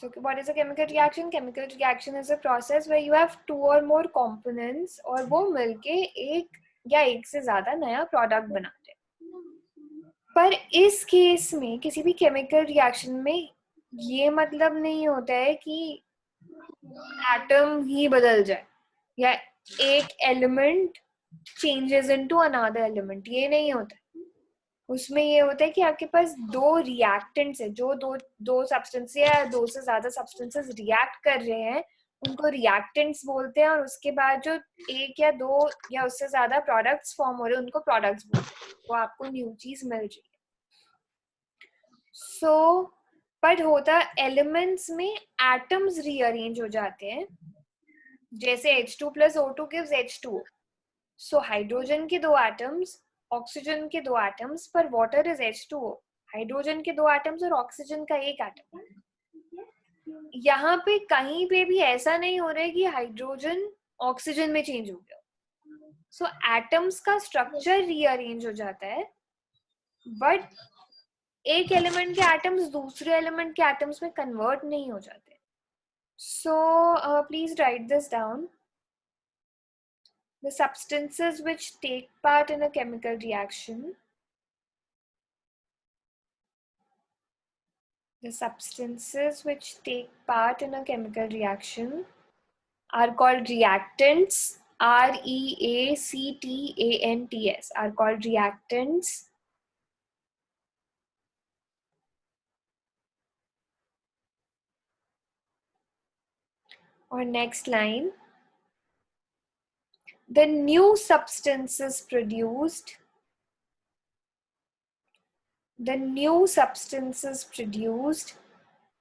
So what is a chemical reaction? Chemical reaction is a process where you have two or more components और वो मिलके एक या एक से ज्यादा नया प्रोडक्ट बनाते हैं. पर इस केस में किसी भी केमिकल रिएक्शन में ये मतलब नहीं होता है कि एटम ही बदल जाए या एक element changes into another element, ये नहीं होता. उसमें ये होता है कि आपके पास दो रिएक्टेंट्स है, जो दो सब्सटेंस या दो से ज्यादा सब्सटेंसेस रिएक्ट कर रहे हैं उनको रिएक्टेंट्स बोलते हैं, और उसके बाद जो एक या दो या उससे ज्यादा प्रोडक्ट्स फॉर्म हो रहे हैं उनको प्रोडक्ट्स बोलते हैं. वो आपको न्यू चीज मिल रही है. सो पर होता एलिमेंट्स में एटम्स रीअरेंज हो जाते हैं. जैसे H2 plus O2 gives H2O. So hydrogen के दो एटम्स, ऑक्सीजन के दो एटम्स, पर वाटर इज H2O. हाइड्रोजन के दो एटम्स और ऑक्सीजन का एक एटम. यहाँ पे कहीं पे भी ऐसा नहीं हो रहा है कि हाइड्रोजन ऑक्सीजन में चेंज हो गया. सो एटम्स का स्ट्रक्चर रीअरेंज हो जाता है, बट एक एलिमेंट के एटम्स दूसरे एलिमेंट के एटम्स में कन्वर्ट नहीं हो जाते. So please right this down. The substances which take part in a chemical reaction. The substances which take part in a chemical reaction are called reactants. reactants are called reactants. Or next line. The new substances produced. The new substances produced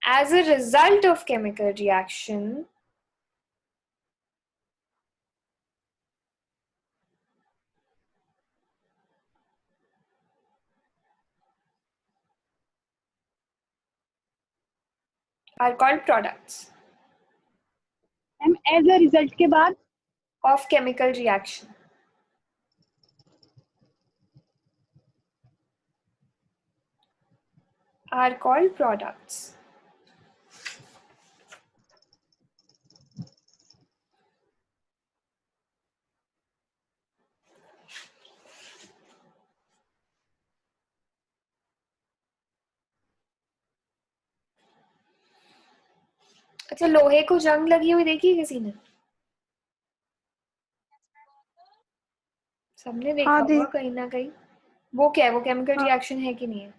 as a result of chemical reaction are called products. As a result के बाद of chemical reaction. Are called products. अच्छा, लोहे को जंग लगी हुई देखी किसी ने? सबने देखा हाँ होगा कहीं ना कहीं. वो क्या है? वो केमिकल रिएक्शन है कि नहीं है?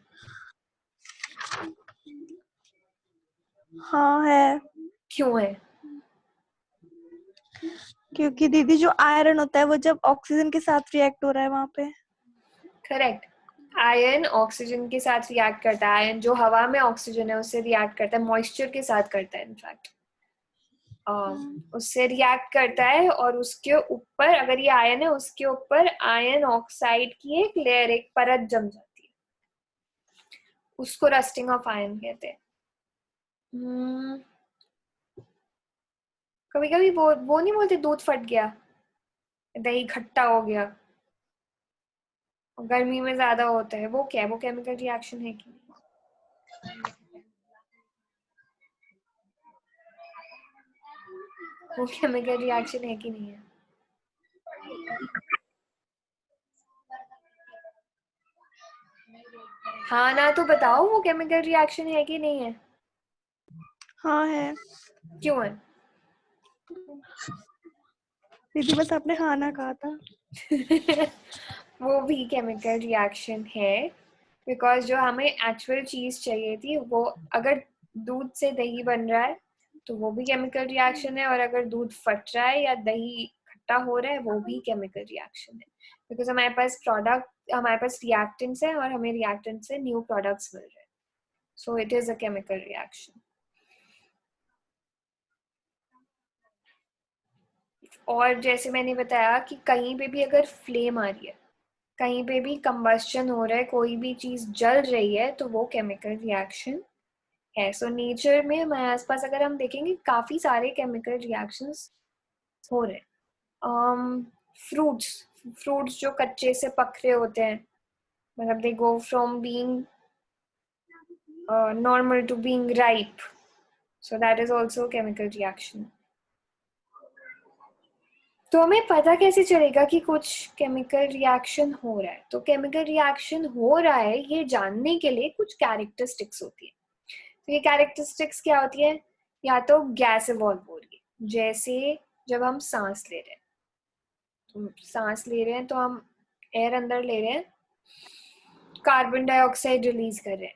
हाँ है, क्यों है? क्योंकि दीदी जो आयरन होता है वो जब ऑक्सीजन के साथ रिएक्ट हो रहा है वहां पे. करेक्ट. आयन ऑक्सीजन के साथ रिएक्ट करता है. आयन जो हवा में ऑक्सीजन है उससे रिएक्ट करता है, मॉइस्चर के साथ करता है इनफैक्ट. उससे रिएक्ट करता है और उसके ऊपर, अगर ये आयन है, उसके ऊपर आयन ऑक्साइड की एक लेयर, एक परत जम जाती है. उसको रस्टिंग ऑफ आयन कहते हैं. कभी कभी वो नहीं बोलते दूध फट गया, दही खट्टा हो गया, गर्मी में ज्यादा होता है. वो क्या है? वो केमिकल रिएक्शन है कि नहीं? वो केमिकल रिएक्शन है कि नहीं है? हाँ ना, तो बताओ वो केमिकल रिएक्शन है कि नहीं है? हाँ है क्यों है? दीदी, बस आपने हाँ ना कहा था. वो भी केमिकल रिएक्शन है, बिकॉज जो हमें एक्चुअल चीज चाहिए थी, वो अगर दूध से दही बन रहा है तो वो भी केमिकल रिएक्शन है, और अगर दूध फट रहा है या दही खट्टा हो रहा है वो भी केमिकल रिएक्शन है. बिकॉज हमारे पास रिएक्टेंट्स है और हमें रिएक्टेंट से न्यू प्रोडक्ट्स मिल रहे हैं. So it is a chemical reaction. और जैसे मैंने बताया कि कहीं पे भी अगर फ्लेम आ रही है, कहीं पे भी कंबस्शन हो रहा है, कोई भी चीज जल रही है, तो वो केमिकल रिएक्शन है. सो नेचर में हमारे आसपास अगर हम देखेंगे काफी सारे केमिकल रिएक्शंस हो रहे हैं. फ्रूट्स फ्रूट्स जो कच्चे से पक रहे होते हैं, मतलब they go from being normal to being ripe. So that is also a chemical reaction. तो हमें पता कैसे चलेगा कि कुछ केमिकल रिएक्शन हो रहा है? तो केमिकल रिएक्शन हो रहा है ये जानने के लिए कुछ कैरेक्टरिस्टिक्स होती है. तो ये कैरेक्टरिस्टिक्स क्या होती है? या तो गैस इवॉल्व हो रही है, जैसे जब हम सांस ले रहे हैं, तो सांस ले रहे हैं तो हम एयर अंदर ले रहे हैं, कार्बन डाइऑक्साइड रिलीज कर रहे हैं.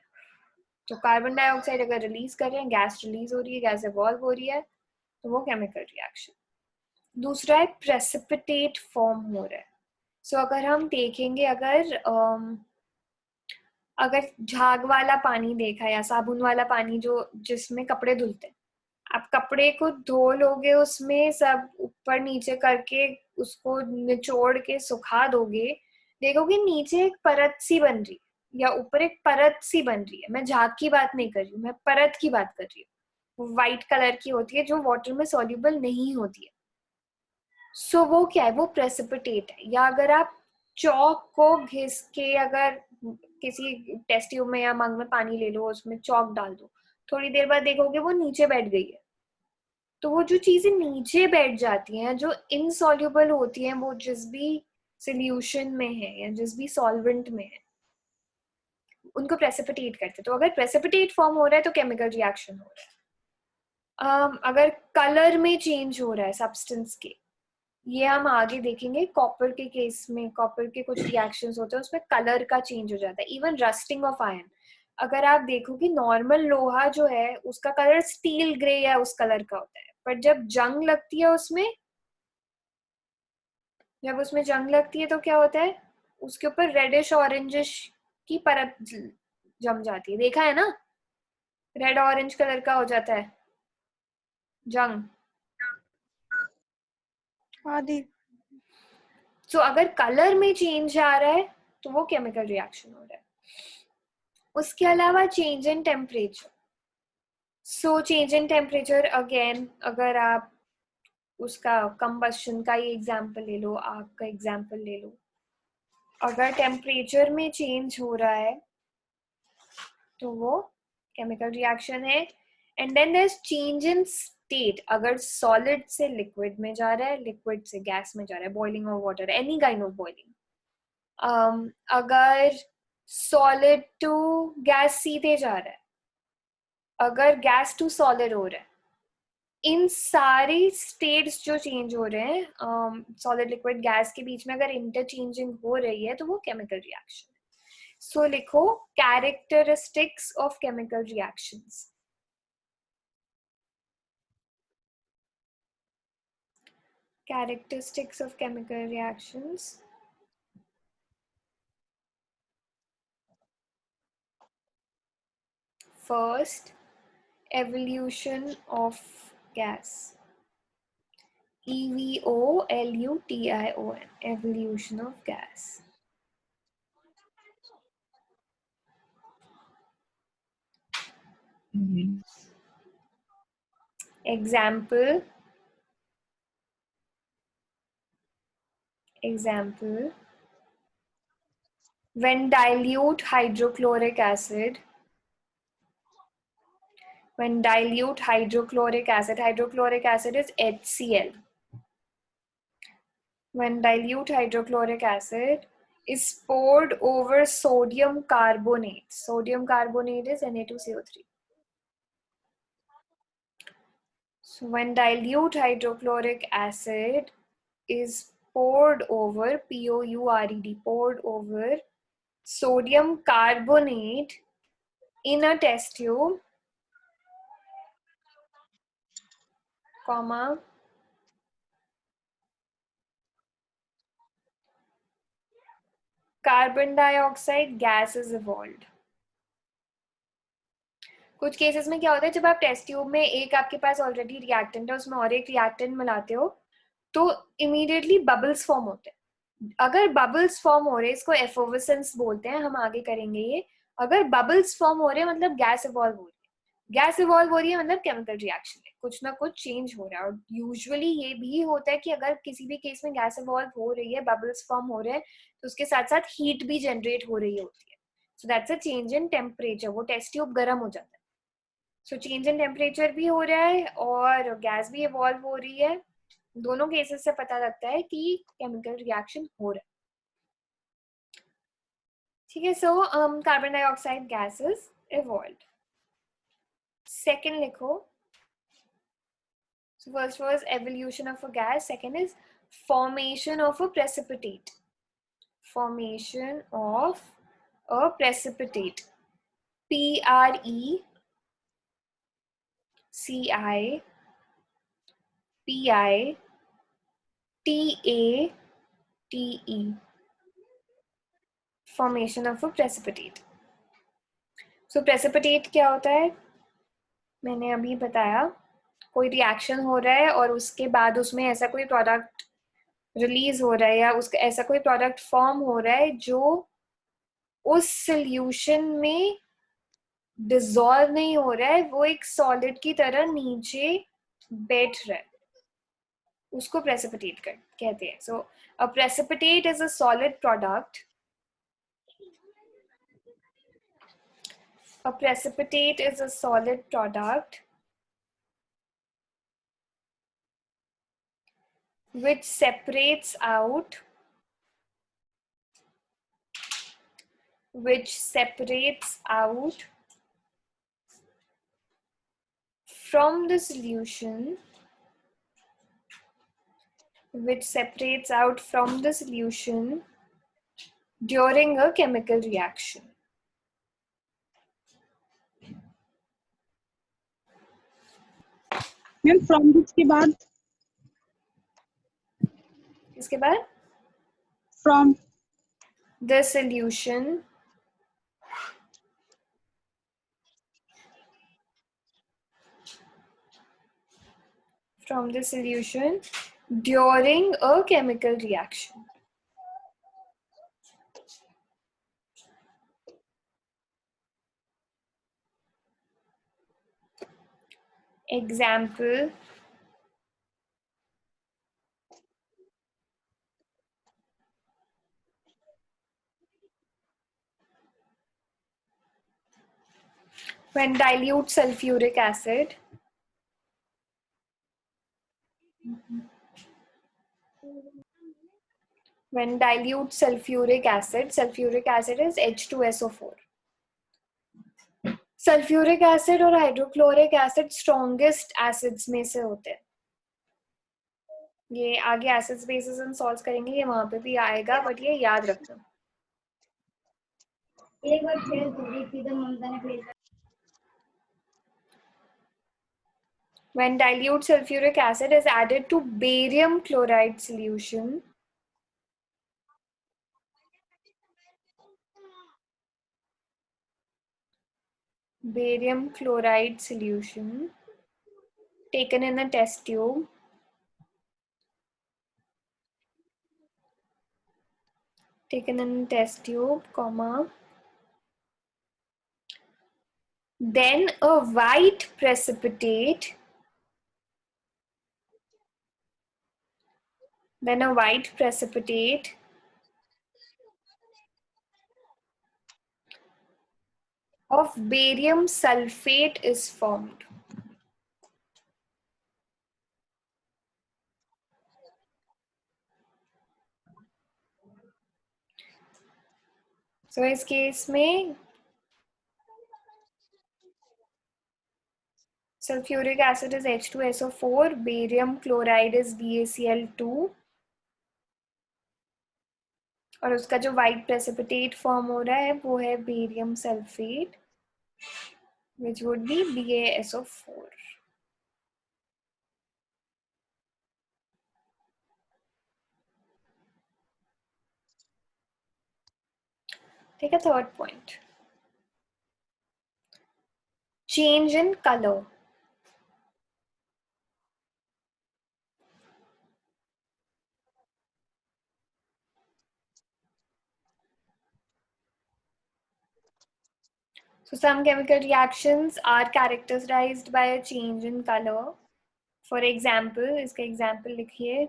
तो कार्बन डाइऑक्साइड अगर रिलीज कर रहे हैं, गैस रिलीज हो रही है, गैस इवॉल्व हो रही है, तो वो केमिकल रिएक्शन. दूसरा है प्रेसिपिटेट फॉर्म हो रहा है. सो अगर हम देखेंगे, अगर झाग वाला पानी देखा या साबुन वाला पानी जो जिसमें कपड़े धुलते हैं, आप कपड़े को धो लोगे, उसमें सब ऊपर नीचे करके उसको निचोड़ के सुखा दोगे, देखोगे नीचे एक परत सी बन रही है या ऊपर एक परत सी बन रही है. मैं झाग की बात नहीं कर रही हूँ, मैं परत की बात कर रही हूँ. वो व्हाइट कलर की होती है जो वाटर में सॉल्युबल नहीं होती है. सो वो क्या है? वो प्रेसिपिटेट है. या अगर आप चौक को घिस के अगर किसी टेस्ट ट्यूब में या मग में पानी ले लो, उसमें चौक डाल दो, थोड़ी देर बाद देखोगे वो नीचे बैठ गई है. तो वो जो चीजें नीचे बैठ जाती हैं, जो इनसॉल्युबल होती हैं, वो जिस भी सोल्यूशन में है या जिस भी सॉल्वेंट में है, उनको प्रेसिपिटेट करते हैं. तो अगर प्रेसिपिटेट फॉर्म हो रहा है तो केमिकल रिएक्शन हो रहा है. अगर कलर में चेंज हो रहा है सब्सटेंस के, ये हम आगे देखेंगे. कॉपर के केस में कॉपर के कुछ रिएक्शंस होते हैं, उसमें कलर का चेंज हो जाता है. इवन रस्टिंग ऑफ आयरन, अगर आप देखो कि नॉर्मल लोहा जो है उसका कलर स्टील ग्रे या उस कलर का होता है, पर जब जंग लगती है उसमें तो क्या होता है? उसके ऊपर रेडिश ऑरेंजिश की परत जम जाती है. देखा है ना? रेड ऑरेंज कलर का हो जाता है जंग. आदि. सो अगर कलर में चेंज आ रहा है तो वो केमिकल रिएक्शन हो रहा है. उसके अलावा change in temperature. So change in temperature again, अगर आप उसका कंबस्शन का ही एग्जाम्पल ले लो, आग का एग्जाम्पल ले लो. अगर टेम्परेचर में चेंज हो रहा है तो वो केमिकल रिएक्शन है. And then there is change in state. अगर सॉलिड से लिक्विड में जा रहा है, लिक्विड से गैस में जा रहा है, boiling of water, any kind of boiling. अगर सॉलिड टू गैस सीधे जा रहा है, अगर गैस टू सॉलिड हो रहा है, इन सारी स्टेट्स जो चेंज हो रहे हैं सॉलिड लिक्विड गैस के बीच में, अगर इंटरचेंजिंग हो रही है तो वो केमिकल रिएक्शन है. सो लिखो characteristics of chemical reactions. Characteristics of chemical reactions. First, evolution of gas. EVOLUTION. Evolution of gas. Example. When dilute hydrochloric acid. Hydrochloric acid is HCl. When dilute hydrochloric acid is poured over sodium carbonate. Sodium carbonate is Na2CO3. So when dilute hydrochloric acid is poured over, POURED, poured over sodium carbonate in a test tube, comma, carbon dioxide gas is evolved. कुछ cases में क्या होता है, जब आप test tube में एक आपके पास ऑलरेडी रिएक्टेंट है, उसमें और एक रिएक्टेंट मिलाते हो तो इमीडिएटली बबल्स फॉर्म होते हैं. अगर बबल्स फॉर्म हो रहे हैं, इसको एफोवेसेंस बोलते हैं, हम आगे करेंगे ये. अगर बबल्स फॉर्म हो रहे हैं मतलब गैस इवॉल्व हो रही है. गैस इवॉल्व हो रही है मतलब केमिकल रिएक्शन है, कुछ ना कुछ चेंज हो रहा है. और यूजुअली ये भी होता है कि अगर किसी भी केस में गैस इवॉल्व हो रही है, बबल्स फॉर्म हो रहे हैं, तो उसके साथ साथ हीट भी जनरेट हो रही होती है. So that's a change in temperature, वो टेस्ट ट्यूब गर्म हो जाता है. सो चेंज इन टेम्परेचर भी हो रहा है और गैस भी इवॉल्व हो रही है. दोनों केसेस से पता लगता है कि केमिकल रिएक्शन हो रहा है. ठीक है. So carbon dioxide gases evolve. Second लिखो. So first was evolution of a gas. Second is formation of a precipitate. Formation of a precipitate. Precipitate. Formation of a precipitate. So precipitate क्या होता है? मैंने अभी बताया. कोई रिएक्शन हो रहा है और उसके बाद उसमें ऐसा कोई प्रोडक्ट रिलीज हो रहा है या उसका ऐसा कोई प्रोडक्ट फॉर्म हो रहा है जो उस सोल्यूशन में डिसॉल्व नहीं हो रहा है, वो एक सॉलिड की तरह नीचे बैठ रहा है, उसको प्रेसिपिटेट कहते हैं. So a precipitate is a solid product. A precipitate is a solid product which separates out from the solution during a chemical reaction. Ma'am from this के बाद इसके बाद from the solution during a chemical reaction. Example, when dilute sulfuric acid sulfuric acid is H2SO4. Sulphuric acid और hydrochloric acid strongest acids में से होते हैं. ये आगे एसिड्स बेसिस एंड सॉल्ट्स करेंगे, ये वहां पे भी आएगा, बट ये याद रखना. एक बार फिर ममता ने भेजा. When dilute sulfuric acid is added to barium chloride solution, taken in a test tube, comma, then a white precipitate, of barium sulfate is formed. So इस केस में sulfuric acid is H2SO4, barium chloride is BaCl2, और उसका जो white precipitate form हो रहा है वो है barium sulfate, which would be BaSO4. Take a third point. Change in color. So some chemical reactions are characterized by a change in color. For example, इसका example लिखिए.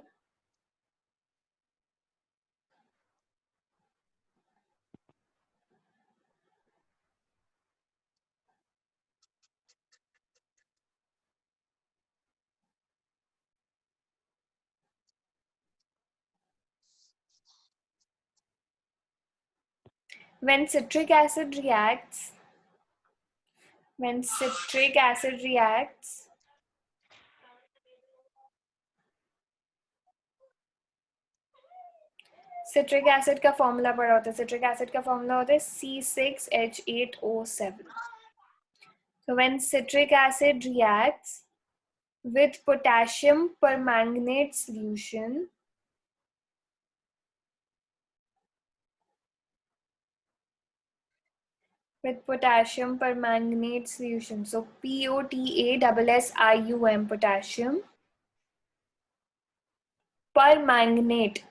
when citric acid reacts citric acid का formula पढ़ा होता है. Citric acid का formula होता है C6H8O7. So when citric acid reacts with potassium permanganate solution, so POTASSIUM, potassium permanganate, PERMANGANATE.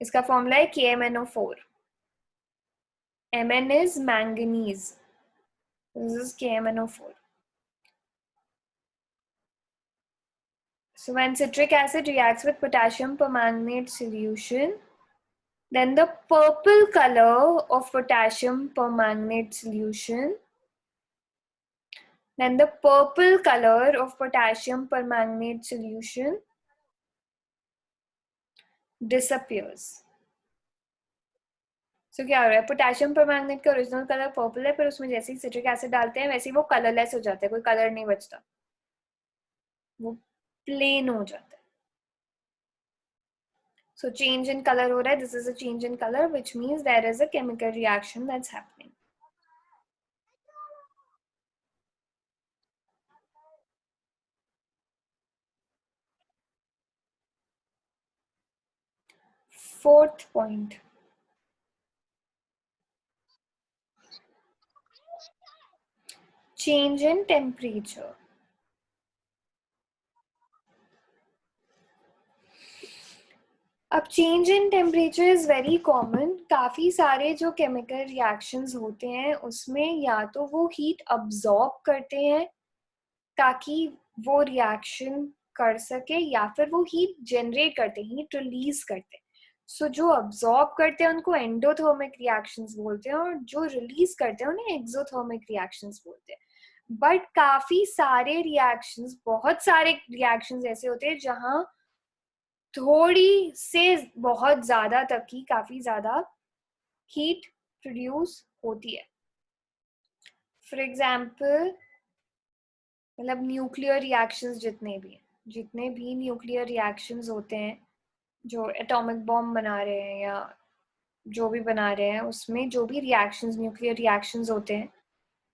इसका फॉर्मूला है KMnO4. Mn is manganese. This is KMnO4. So when citric acid reacts with potassium permanganate solution, then the purple color of potassium permanganate solution disappears. So क्या हो रहा है, potassium permanganate का original colour purple है, पर उसमें जैसे ही citric acid डालते हैं वैसे ही वो कलरलेस हो जाता है, कोई कलर नहीं बचता, वो प्लेन हो जाता है. So change in color हो रहा है, this is a change in color, which means there is a chemical reaction that's happening. Fourth point. Change in temperature. अब change in temperature is very common. काफी सारे जो केमिकल रिएक्शंस होते हैं उसमें या तो वो हीट अब्सॉर्ब करते हैं ताकि वो रिएक्शन कर सके, या फिर वो हीट जनरेट करते हैं, हीट रिलीज करते हैं. सो जो अब्सॉर्ब करते हैं उनको एंडोथर्मिक रिएक्शंस बोलते हैं, और जो रिलीज करते हैं उन्हें एक्सोथर्मिक रिएक्शंस बोलते हैं. बट काफी सारे रिएक्शंस, बहुत सारे रिएक्शंस ऐसे होते हैं जहां थोड़ी से बहुत ज्यादा तक की काफी ज्यादा हीट प्रोड्यूस होती है. फॉर एग्जाम्पल, मतलब न्यूक्लियर रिएक्शंस जितने भी न्यूक्लियर रिएक्शंस होते हैं, जो एटॉमिक बॉम्ब बना रहे हैं या जो भी बना रहे हैं, उसमें जो भी रिएक्शंस, न्यूक्लियर रिएक्शंस होते हैं,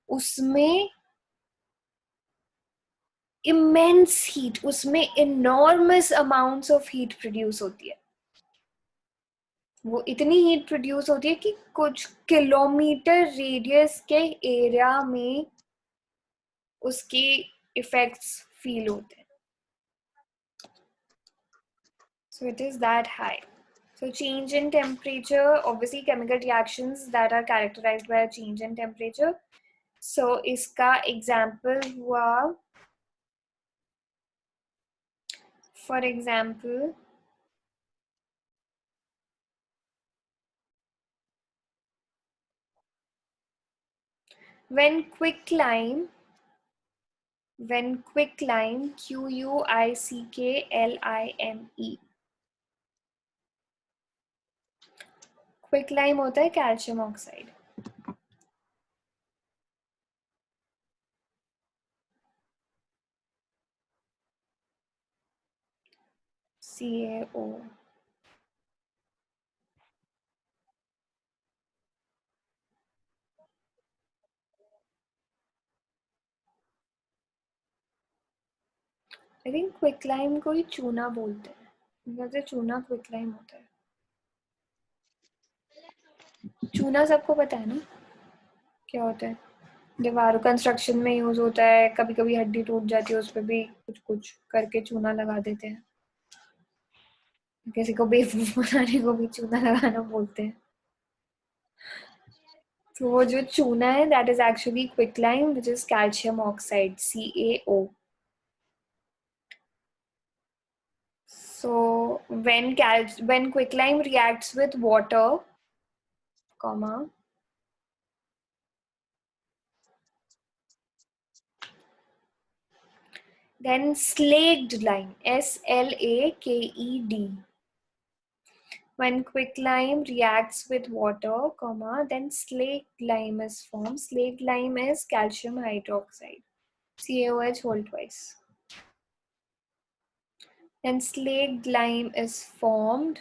उसमें इमेंस हीट, उसमें enormous amounts of heat produce होती है. वो इतनी हीट प्रोड्यूस होती है कि कुछ किलोमीटर रेडियस के एरिया में उसके इफेक्ट्स फील होते हैं. So it is that high. So change in temperature, obviously chemical reactions that are characterized by a change in temperature. So इसका example हुआ, for example, when quicklime, QUICKLIME, quicklime होता है calcium oxide. CaO. I think quicklime को ही चूना बोलते हैं, वैसे चूना क्विकलाइम होता है. चूना सबको पता है ना क्या होता है, दीवार कंस्ट्रक्शन में यूज होता है. कभी कभी हड्डी टूट जाती है, उस पर भी कुछ कुछ करके चूना लगा देते हैं. किसी को बेवकूफ बनाने को भी चूना लगाना बोलते हैं. तो वो जो चूना है, that is actually quicklime, which is calcium oxide, CaO. So when quicklime reacts with water, comma, Then slaked lime, SLAKED. When quicklime reacts with water, comma, then slaked lime is formed. Slaked lime is calcium hydroxide, CaOH whole twice. Then slaked lime is formed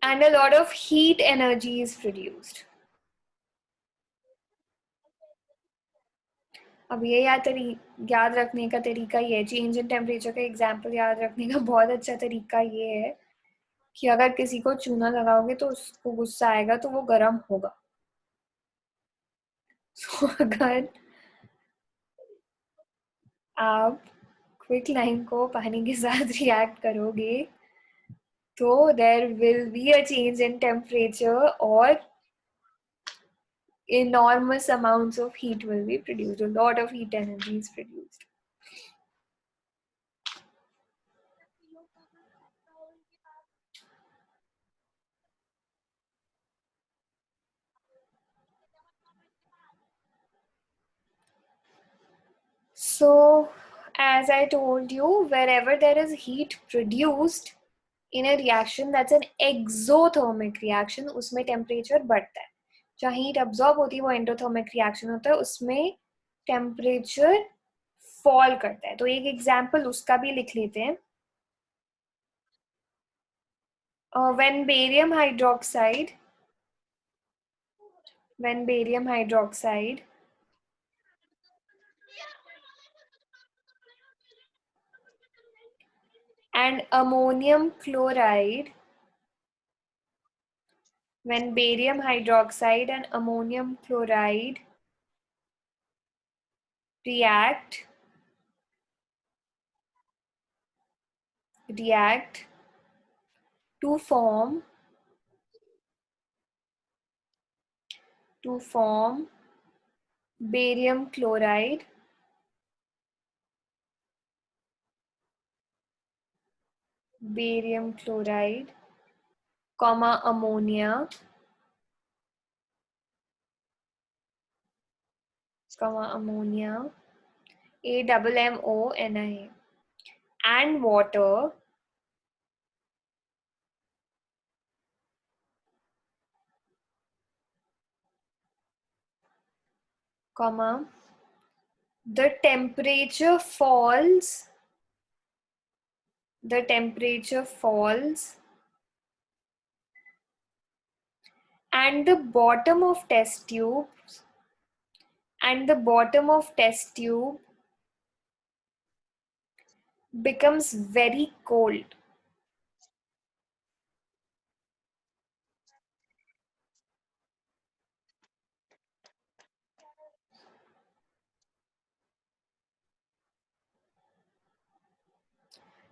and a lot of heat energy is produced. अब ये याद रखने का तरीका ये है, change in temperature का example याद रखने का बहुत अच्छा तरीका ये है कि अगर किसी को चूना लगाओगे तो उसको गुस्सा आएगा तो वो गर्म होगा. So, अगर आप क्विक लाइम को पानी के साथ रिएक्ट करोगे तो there will be a change in temperature और enormous amounts of heat will be produced. A lot of heat energy is produced. So, as I told you, wherever there is heat produced in a reaction, that's an exothermic reaction. उसमें temperature बढ़ता है. जहाँ heat absorb होती है वो endothermic reaction होता है, उसमें temperature fall करता है. तो एक example उसका भी लिख लेते हैं. When barium hydroxide and ammonium chloride, when barium hydroxide and ammonium chloride react to form barium chloride, comma ammonia, AMMONIA, and water, comma, the temperature falls and the bottom of test tube becomes very cold.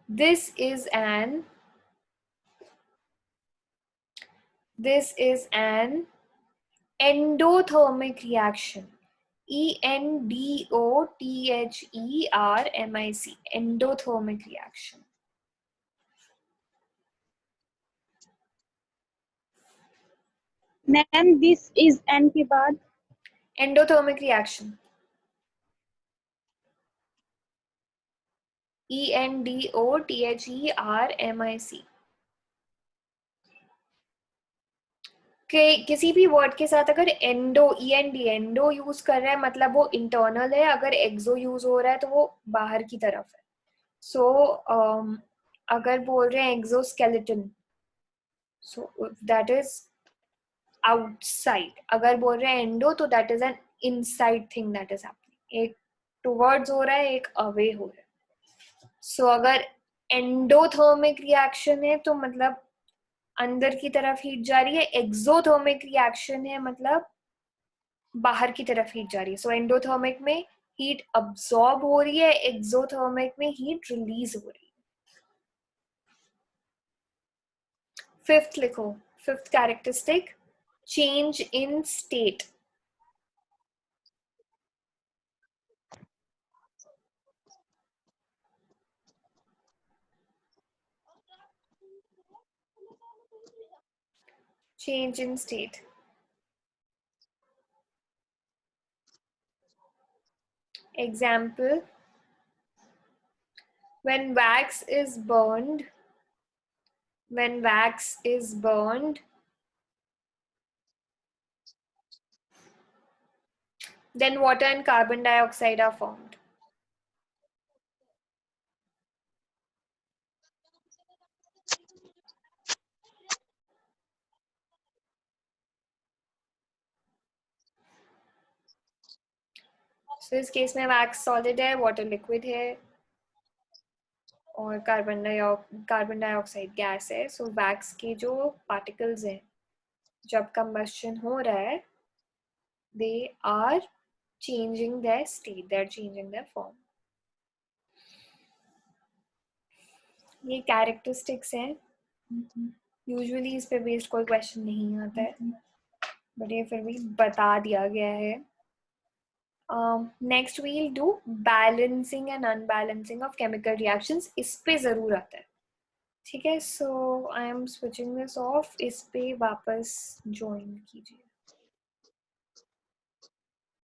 This is an endothermic reaction. ENDOTHERMIC, endothermic reaction. Ma'am this is an के बाद Endothermic reaction. ENDOTHERMIC. किसी भी word के साथ अगर endo use कर रहा है मतलब वो इंटरनल है, अगर एक्सो यूज हो रहा है तो वो बाहर की तरफ है. सो अगर बोल रहे हैं exoskeleton, so that is outside. अगर बोल रहे हैं एंडो तो that is an inside thing that is happening. एक टुवर्ड्स हो रहा है, एक अवे हो रहा है. सो अगर एंडोथर्मिक रिएक्शन है तो मतलब अंदर की तरफ हीट जा रही है. एक्सोथर्मिक रिएक्शन है मतलब बाहर की तरफ हीट जा रही है. सो एंडोथर्मिक में हीट अब्सॉर्ब हो रही है, एक्सोथर्मिक में हीट रिलीज हो रही है. फिफ्थ लिखो, fifth characteristic, change in state. Change in state. Example, when wax is burned, then water and carbon dioxide are formed. So इस केस में वैक्स सॉलिड है, वाटर लिक्विड है और कार्बन डाइऑक्साइड गैस है. सो वैक्स के जो particles हैं जब कंबस्शन हो रहा है, they are changing their state, they are changing their form. ये कैरेक्टरिस्टिक्स हैं. यूजुअली इस पे बेस्ड कोई क्वेश्चन नहीं आता है, बट ये फिर भी बता दिया गया है. Next we'll do balancing and unbalancing of chemical reactions. इस पे जरूर आता है. ठीक है, so I am switching this off. इस पे वापस ज्वाइन कीजिए.